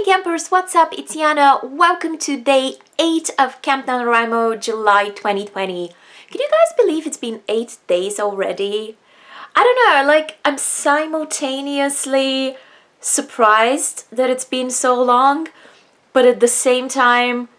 Hey campers, what's up? It's Yana. Welcome to day 8 of Camp NaNoWriMo, July 2020. Can you guys believe it's been 8 days already? I don't know, like I'm simultaneously surprised that it's been so long, but at the same time,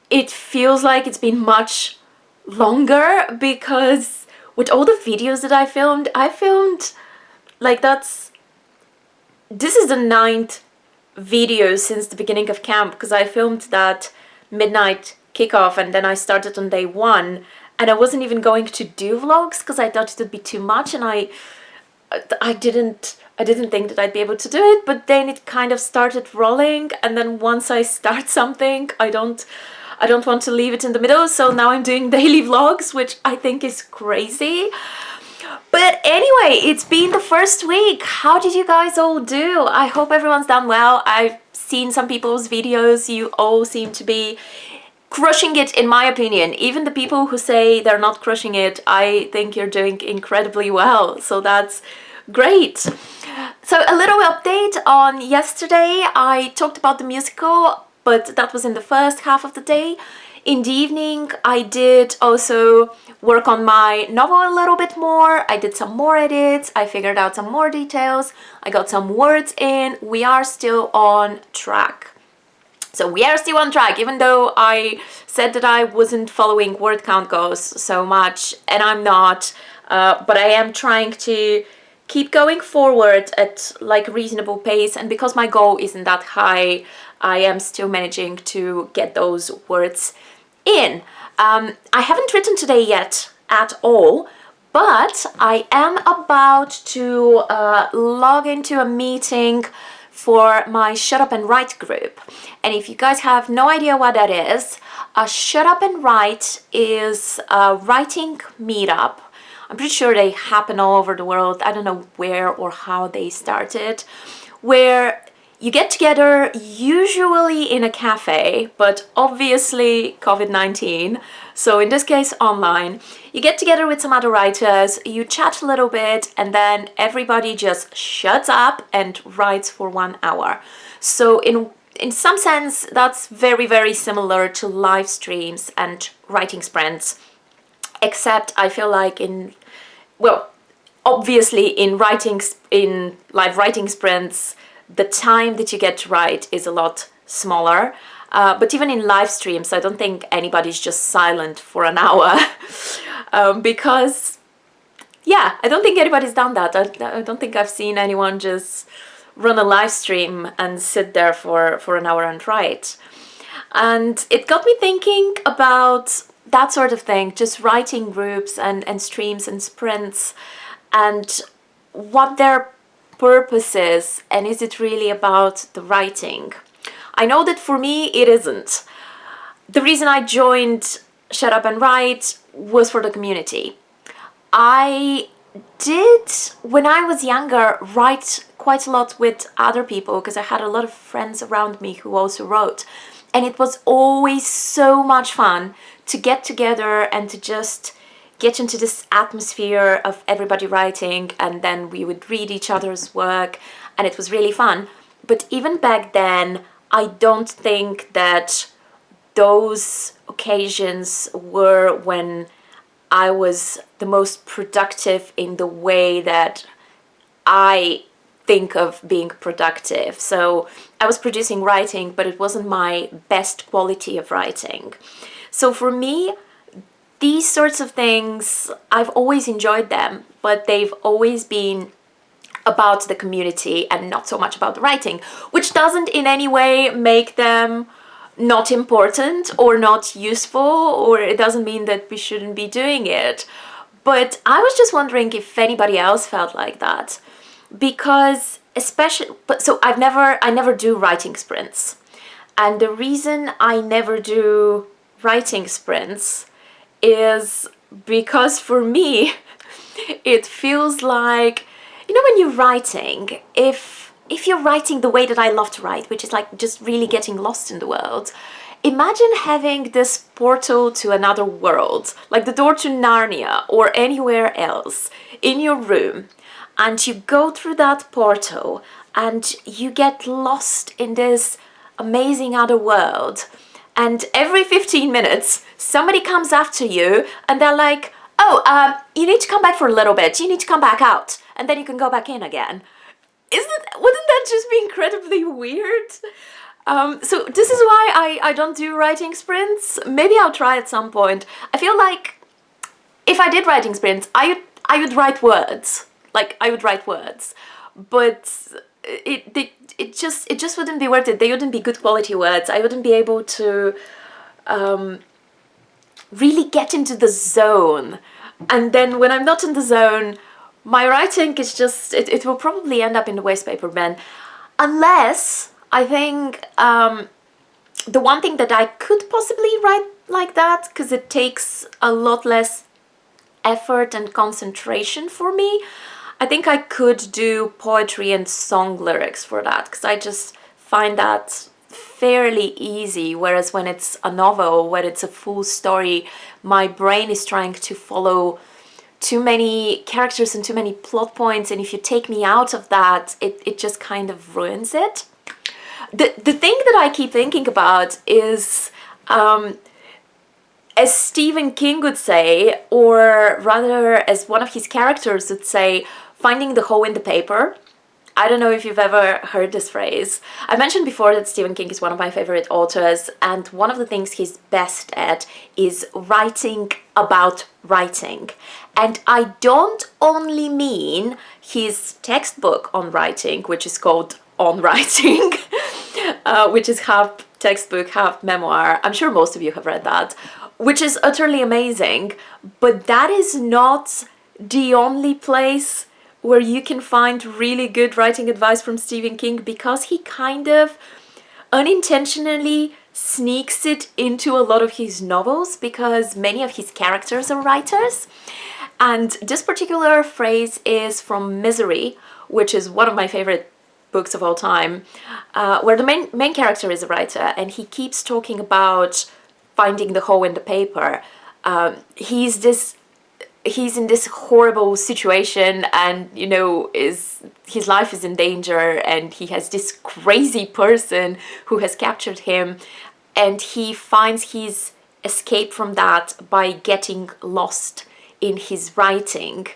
it feels like it's been much longer because with all the videos that I filmed like this is the 9th video since the beginning of camp, because I filmed that midnight kickoff and then I started on day 1 and I wasn't even going to do vlogs because I thought it would be too much, and I didn't think that I'd be able to do it, but then it kind of started rolling, and then once I start something I don't want to leave it in the middle, so now I'm doing daily vlogs, which I think is crazy. But anyway, it's been the first week. How did you guys all do? I hope everyone's done well. I've seen some people's videos. You all seem to be crushing it, in my opinion. Even the people who say they're not crushing it, I think you're doing incredibly well. So that's great. So a little update on yesterday. I talked about the musical, but that was in the first half of the day. In the evening, I did also work on my novel a little bit more. I did some more edits. I figured out some more details. I got some words in. We are still on track. So we are still on track, even though I said that I wasn't following word count goals so much, and I'm not, but I am trying to keep going forward at like a reasonable pace, and because my goal isn't that high, I am still managing to get those words in. I haven't written today yet at all, but I am about to log into a meeting for my Shut Up and Write group. And if you guys have no idea what that is, a Shut Up and Write is a writing meetup. I'm pretty sure they happen all over the world. I don't know where or how they started, where you get together, usually in a cafe, but obviously COVID-19, so in this case online. You get together with some other writers, you chat a little bit, and then everybody just shuts up and writes for 1 hour. So in some sense, that's very, very similar to live streams and writing sprints, except I feel like obviously in live writing sprints, the time that you get to write is a lot smaller, but even in live streams, I don't think anybody's just silent for an hour because, yeah, I don't think anybody's done that. I don't think I've seen anyone just run a live stream and sit there for an hour and write. And it got me thinking about that sort of thing, just writing groups and streams and sprints, and what their purpose is, and is it really about the writing? I know that for me it isn't. The reason I joined Shut Up and Write was for the community. I did, when I was younger, write quite a lot with other people because I had a lot of friends around me who also wrote, and it was always so much fun to get together and to just get into this atmosphere of everybody writing, and then we would read each other's work, and it was really fun. But even back then, I don't think that those occasions were when I was the most productive in the way that I think of being productive. So I was producing writing, but it wasn't my best quality of writing. So for me, these sorts of things, I've always enjoyed them, but they've always been about the community and not so much about the writing, which doesn't in any way make them not important or not useful, or it doesn't mean that we shouldn't be doing it. But I was just wondering if anybody else felt like that, because I never do writing sprints. And the reason I never do writing sprints is because for me it feels like, you know, when you're writing, if you're writing the way that I love to write, which is like just really getting lost in the world, imagine having this portal to another world, like the door to Narnia or anywhere else in your room, and you go through that portal and you get lost in this amazing other world, and every 15 minutes somebody comes after you and they're like, oh, you need to come back for a little bit, you need to come back out, and then you can go back in again. Wouldn't that just be incredibly weird? So this is why I don't do writing sprints. Maybe I'll try at some point. I feel like if I did writing sprints, I would write words. Like, I would write words, but it just wouldn't be worth it. They wouldn't be good quality words. I wouldn't be able to really get into the zone. And then when I'm not in the zone, my writing is just, it will probably end up in the waste paper bin. Unless, I think, the one thing that I could possibly write like that, because it takes a lot less effort and concentration for me, I think I could do poetry and song lyrics for that, because I just find that fairly easy. Whereas when it's a novel, when it's a full story, my brain is trying to follow too many characters and too many plot points, and if you take me out of that, it just kind of ruins it. The thing that I keep thinking about is, as Stephen King would say, or rather as one of his characters would say, finding the hole in the paper. I don't know if you've ever heard this phrase. I mentioned before that Stephen King is one of my favorite authors, and one of the things he's best at is writing about writing. And I don't only mean his textbook on writing, which is called On Writing, which is half textbook, half memoir. I'm sure most of you have read that, which is utterly amazing, but that is not the only place where you can find really good writing advice from Stephen King, because he kind of unintentionally sneaks it into a lot of his novels, because many of his characters are writers. And this particular phrase is from Misery, which is one of my favorite books of all time, where the main character is a writer, and he keeps talking about finding the hole in the paper. He's in this horrible situation, and you know, his life is in danger, and he has this crazy person who has captured him, and he finds his escape from that by getting lost in his writing.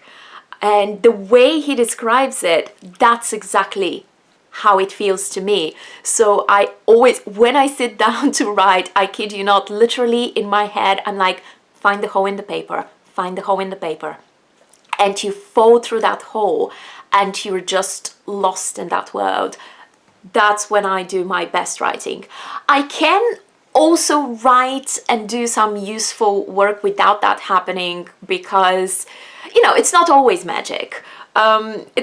And the way he describes it, that's exactly how it feels to me. So I always, when I sit down to write, I kid you not, literally in my head, I'm like, find the hole in the paper, find the hole in the paper. And you fall through that hole and you're just lost in that world. That's when I do my best writing. I can also write and do some useful work without that happening, because, you know, it's not always magic.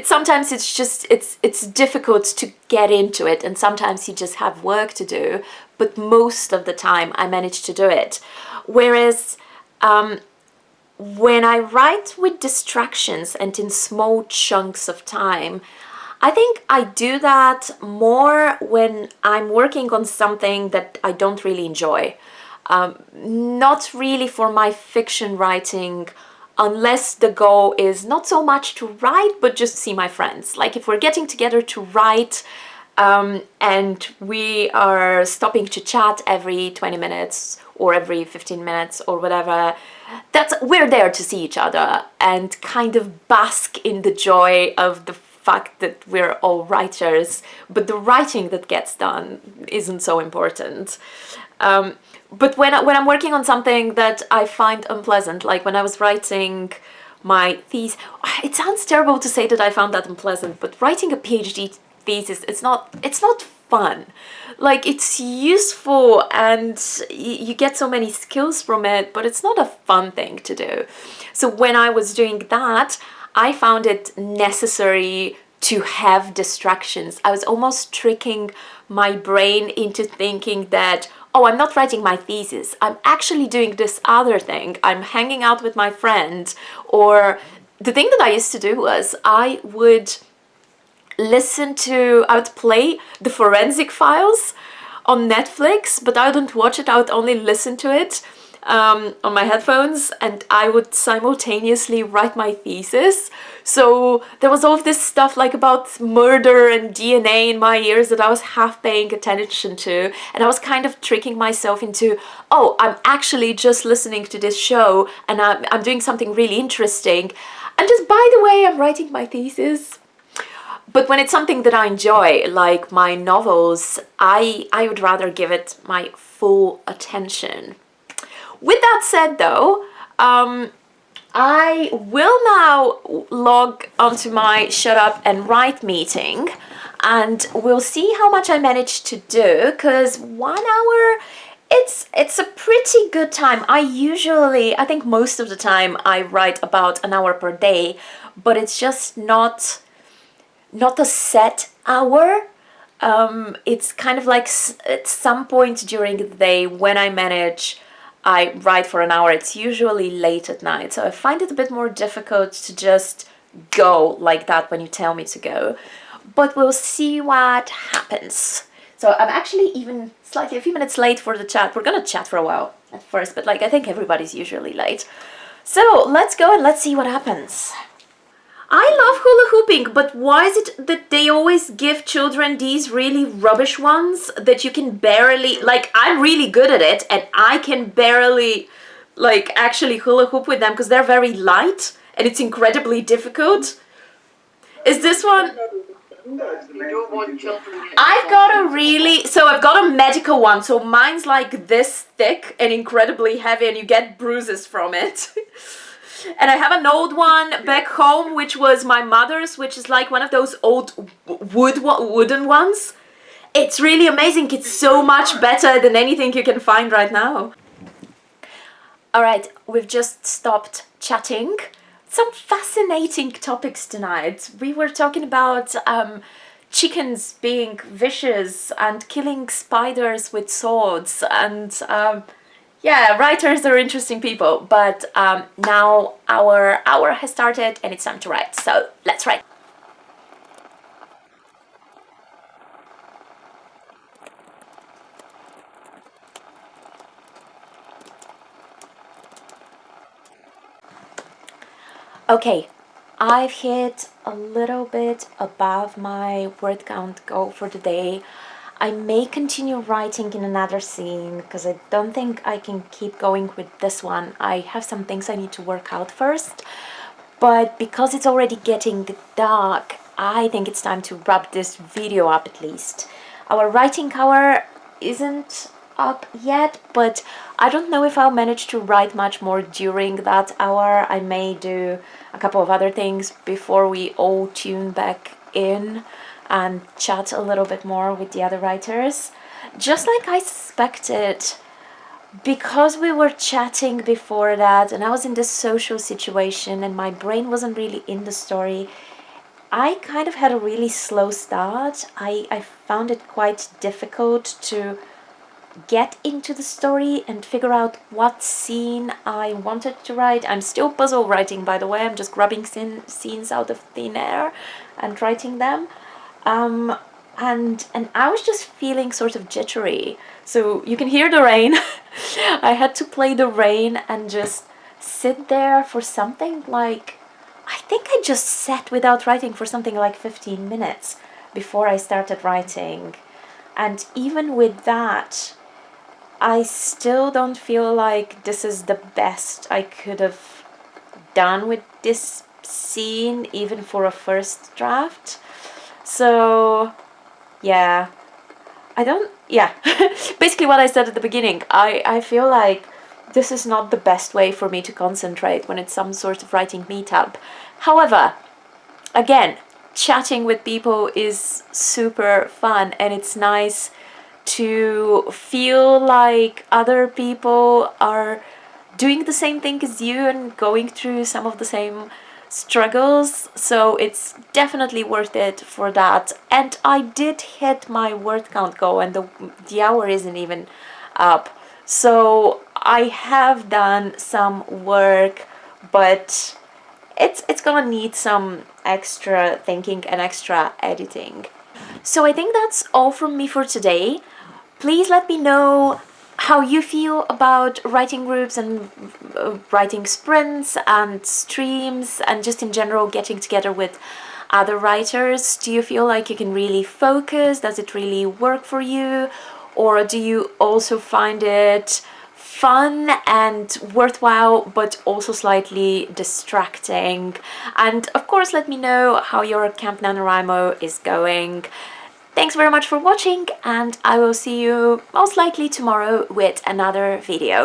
Sometimes it's difficult to get into it, and sometimes you just have work to do, but most of the time I manage to do it. Whereas when I write with distractions and in small chunks of time, I think I do that more when I'm working on something that I don't really enjoy. Not really for my fiction writing, unless the goal is not so much to write, but just see my friends. Like if we're getting together to write, and we are stopping to chat every 20 minutes or every 15 minutes or whatever, we're there to see each other and kind of bask in the joy of the fact that we're all writers, but the writing that gets done isn't so important. But when I'm working on something that I find unpleasant, like when I was writing my thesis, it sounds terrible to say that I found that unpleasant, but writing a PhD thesis, it's not fun. Like, it's useful and you get so many skills from it, but it's not a fun thing to do. So when I was doing that, I found it necessary to have distractions. I was almost tricking my brain into thinking that, oh, I'm not writing my thesis, I'm actually doing this other thing. I'm hanging out with my friend. Or the thing that I used to do was I would play the Forensic Files on Netflix, but I wouldn't watch it, I would only listen to it. on my headphones, and I would simultaneously write my thesis. So there was all of this stuff like about murder and DNA in my ears that I was half paying attention to, and I was kind of tricking myself into, oh, I'm actually just listening to this show and I'm doing something really interesting. And just by the way, I'm writing my thesis. But when it's something that I enjoy, like my novels, I would rather give it my full attention. With that said though, I will now log onto my Shut Up and Write meeting, and we'll see how much I manage to do, because 1 hour, it's a pretty good time. I think most of the time I write about an hour per day, but it's just not a set hour. It's kind of like at some point during the day when I manage, I write for an hour. It's usually late at night, so I find it a bit more difficult to just go like that when you tell me to go. But we'll see what happens. So I'm actually even slightly a few minutes late for the chat. We're gonna chat for a while at first, but like I think everybody's usually late. So let's go and let's see what happens. I love hula hooping, but why is it that they always give children these really rubbish ones that you can barely, like, I'm really good at it and I can barely, like, actually hula hoop with them because they're very light and it's incredibly difficult. Is this one? I've got a medical one, so mine's like this thick and incredibly heavy and you get bruises from it. And I have an old one back home, which was my mother's, which is like one of those old wooden ones. It's really amazing. It's so much better than anything you can find right now. All right, we've just stopped chatting. Some fascinating topics tonight. We were talking about chickens being vicious and killing spiders with swords, and yeah, writers are interesting people, but now our hour has started and it's time to write, so let's write. Okay, I've hit a little bit above my word count goal for the day. I may continue writing in another scene because I don't think I can keep going with this one. I have some things I need to work out first, but because it's already getting dark, I think it's time to wrap this video up at least. Our writing hour isn't up yet, but I don't know if I'll manage to write much more during that hour. I may do a couple of other things before we all tune back in and chat a little bit more with the other writers. Just like I suspected, because we were chatting before that and I was in this social situation and my brain wasn't really in the story, I kind of had a really slow start. I found it quite difficult to get into the story and figure out what scene I wanted to write. I'm still puzzle writing, by the way. I'm just grabbing scenes out of thin air and writing them. And I was just feeling sort of jittery. So you can hear the rain. I had to play the rain and just sit there for something like, I think I just sat without writing for something like 15 minutes before I started writing. And even with that, I still don't feel like this is the best I could have done with this scene, even for a first draft. So, yeah. Basically what I said at the beginning, I feel like this is not the best way for me to concentrate when it's some sort of writing meetup. However, again, chatting with people is super fun and it's nice to feel like other people are doing the same thing as you and going through some of the same struggles, so it's definitely worth it for that. And I did hit my word count goal and the hour isn't even up, so I have done some work, but it's gonna need some extra thinking and extra editing. So I think that's all from me for today. Please let me know how you feel about writing groups and writing sprints and streams and just in general getting together with other writers. Do you feel like you can really focus? Does it really work for you? Or do you also find it fun and worthwhile but also slightly distracting? And of course, let me know how your Camp NaNoWriMo is going. Thanks very much for watching, and I will see you most likely tomorrow with another video.